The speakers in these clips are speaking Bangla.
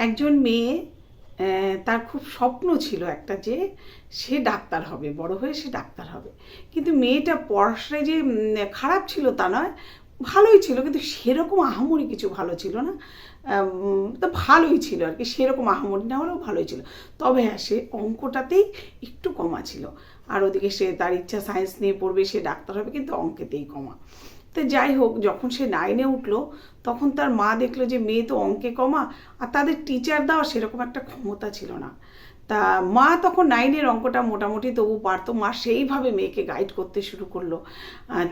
একজন মেয়ে তার খুব স্বপ্ন ছিল একটা, যে সে ডাক্তার হবে, বড় হয়ে সে ডাক্তার হবে। কিন্তু মেয়েটা পড়াশোনায় যে খারাপ ছিল তা নয়, ভালোই ছিল, কিন্তু সেরকম আহামরি কিছু ভালো ছিল না। তো ভালোই ছিল আর কি, সেরকম আহামরি না হলেও ভালোই ছিল। তবে হ্যাঁ, সে অঙ্কটাতেই একটু কমা ছিল। আর ওদিকে সে তার ইচ্ছা সায়েন্স নিয়ে পড়বে, সে ডাক্তার হবে, কিন্তু অঙ্কেতেই কমা। তো যাই হোক, যখন সে 9-এ উঠলো, তখন তার মা দেখলো যে মেয়ে তো অঙ্কে কমা, আর তাদের টিচার দেওয়া সেরকম একটা ক্ষমতা ছিল না। তা মা তখন 9-এর অঙ্কটা মোটামুটি তবু পারতো, মা সেইভাবে মেয়েকে গাইড করতে শুরু করলো।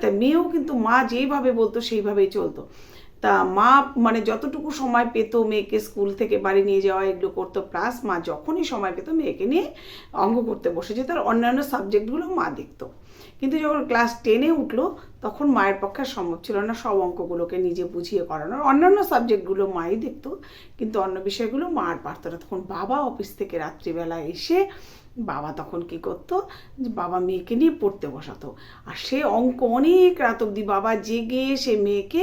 তা মেয়েও কিন্তু মা যেইভাবে বলতো সেইভাবেই চলতো। তা মা মানে যতটুকু সময় পেত মেয়েকে স্কুল থেকে বাড়ি নিয়ে যাওয়া, এগুলো করতো, প্লাস মা যখনই সময় পেত মেয়েকে নিয়ে অঙ্ক করতে বসে যেত, আর অন্যান্য সাবজেক্টগুলো মা দেখতো। কিন্তু যখন ক্লাস 10-এ উঠলো, তখন মায়ের পক্ষে সম্ভব ছিল না সব অঙ্কগুলোকে নিজে বুঝিয়ে করানোর। অন্যান্য সাবজেক্টগুলো মাই দেখতো, কিন্তু অন্য বিষয়গুলো মা আর পারতো না। তখন বাবা অফিস থেকে রাত্রিবেলা এসে বাবা তখন কি করতো, যে বাবা মেয়েকে নিয়ে পড়তে বসাতো, আর সে অঙ্ক অনেক রাত অবধি বাবা জেগে সে মেয়েকে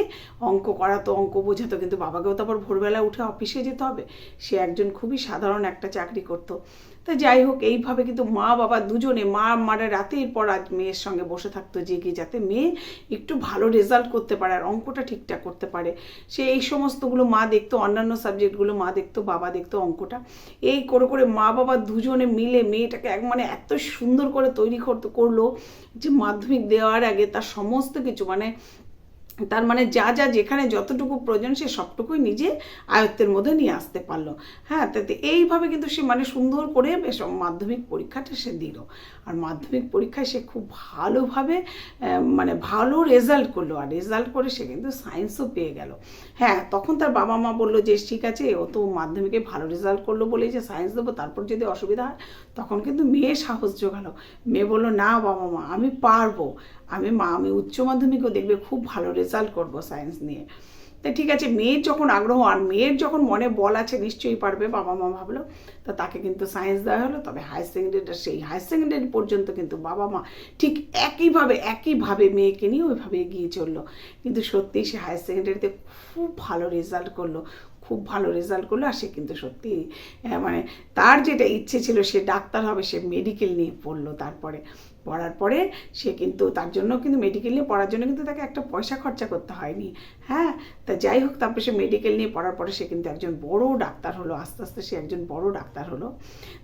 অঙ্ক করাতো, অঙ্ক বোঝাতো। কিন্তু বাবাকেও তো আবার ভোরবেলা উঠে অফিসে যেতে হবে, সে একজন খুবই সাধারণ একটা চাকরি করতো। তা যাই হোক, এইভাবে কিন্তু মা বাবা দুজনে, মা মানে রাতের পর রাত মেয়ের সঙ্গে বসে থাকতো জেগে, যাতে মেয়ে একটু ভালো রেজাল্ট করতে পারে আর অঙ্কটা ঠিকঠাক করতে পারে। সে এই সমস্তগুলো মা দেখতো, অন্যান্য সাবজেক্টগুলো মা দেখতো, বাবা দেখতো অঙ্কটা। এই করে করে মা বাবা দুজনে মিলে মেয়েটাকে মানে এত সুন্দর করে তৈরি করলো, যে মাধ্যমিক দেওয়ার আগে তার সমস্ত কিছু মানে তার মানে যা যা যেখানে যতটুকু প্রয়োজন সে সবটুকুই নিজে আয়ত্তের মধ্যে নিয়ে আসতে পারলো। হ্যাঁ, তাতে এইভাবে কিন্তু সে মানে সুন্দর করে বেশ মাধ্যমিক পরীক্ষাটা সে দিল। আর মাধ্যমিক পরীক্ষায় সে খুব ভালোভাবে মানে ভালো রেজাল্ট করলো, আর রেজাল্ট করে সে কিন্তু সায়েন্সও পেয়ে গেল। হ্যাঁ, তখন তার বাবা মা বললো যে ঠিক আছে, ও তো মাধ্যমিকে ভালো রেজাল্ট করলো বলেই যে সায়েন্স দেবো, তারপর যদি অসুবিধা হয়। তখন কিন্তু মেয়ে সাহস জোগালো, মেয়ে বললো না বাবা মা, আমি পারবো, আমি উচ্চ মাধ্যমিকও দেখবে খুব ভালো রেজাল্ট করবো সায়েন্স নিয়ে। তা ঠিক আছে, মেয়ের যখন আগ্রহ আর মেয়ের যখন মনে বল আছে নিশ্চয়ই পারবে, বাবা মা ভাবলো। তা তাকে কিন্তু সায়েন্স দেওয়া হলো। তবে হায়ার সেকেন্ডারিটা, সেই হায়ার সেকেন্ডারি পর্যন্ত কিন্তু বাবা মা ঠিক একইভাবে মেয়েকে নিয়ে ওইভাবে এগিয়ে চললো। কিন্তু সত্যিই সে হায়ার সেকেন্ডারিতে খুব ভালো রেজাল্ট করলো, খুব ভালো রেজাল্ট করলো। আর সে কিন্তু সত্যি মানে তার যেটা ইচ্ছে ছিল সে ডাক্তার হবে, সে মেডিকেল নিয়ে পড়লো। তারপরে পড়ার পরে সে কিন্তু তার জন্য কিন্তু মেডিকেল নিয়ে পড়ার জন্য কিন্তু তাকে একটা পয়সা খরচা করতে হয়নি। হ্যাঁ, তা যাই হোক, তারপরে সে মেডিকেল নিয়ে পড়ার পরে সে কিন্তু একজন বড় ডাক্তার হলো, আস্তে আস্তে সে একজন বড় ডাক্তার হলো।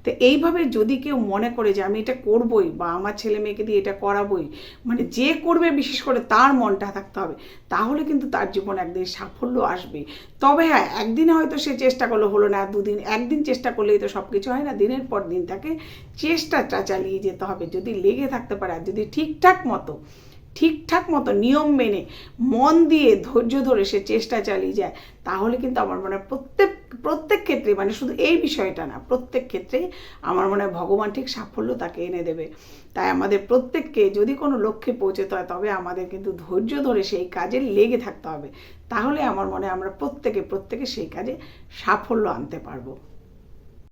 তো এইভাবে যদি কেউ মনে করে যে আমি এটা করবই বা আমার ছেলে মেয়েকে দিয়ে এটা করাবই, মানে যে করবে বিশেষ করে তার মনটা থাকতে হবে, তাহলে কিন্তু তার জীবন একদিন সাফল্য আসবে। তবে হ্যাঁ, একদিনে হয়তো সে চেষ্টা করলো, হলো না, দুদিন, একদিন চেষ্টা করলেই তো সব কিছু হয় না। দিনের পর দিন তাকে চেষ্টাটা চালিয়ে যেতে হবে, যদি লেগে থাকতে পারে, আর যদি ঠিকঠাক মতো নিয়ম মেনে মন দিয়ে ধৈর্য ধরে সে চেষ্টা চালিয়ে যায়, তাহলে কিন্তু আমার মনে হয় প্রত্যেক ক্ষেত্রে, মানে শুধু এই বিষয়টা না, প্রত্যেক ক্ষেত্রেই আমার মনে হয় ভগবান ঠিক সাফল্য তাকে এনে দেবে। তাই আমাদের প্রত্যেককে যদি কোনো লক্ষ্যে পৌঁছতে হয়, তবে আমাদের কিন্তু ধৈর্য ধরে সেই কাজে লেগে থাকতে হবে। তাহলে আমার মনে হয় আমরা প্রত্যেকে সেই কাজে সাফল্য আনতে পারবো।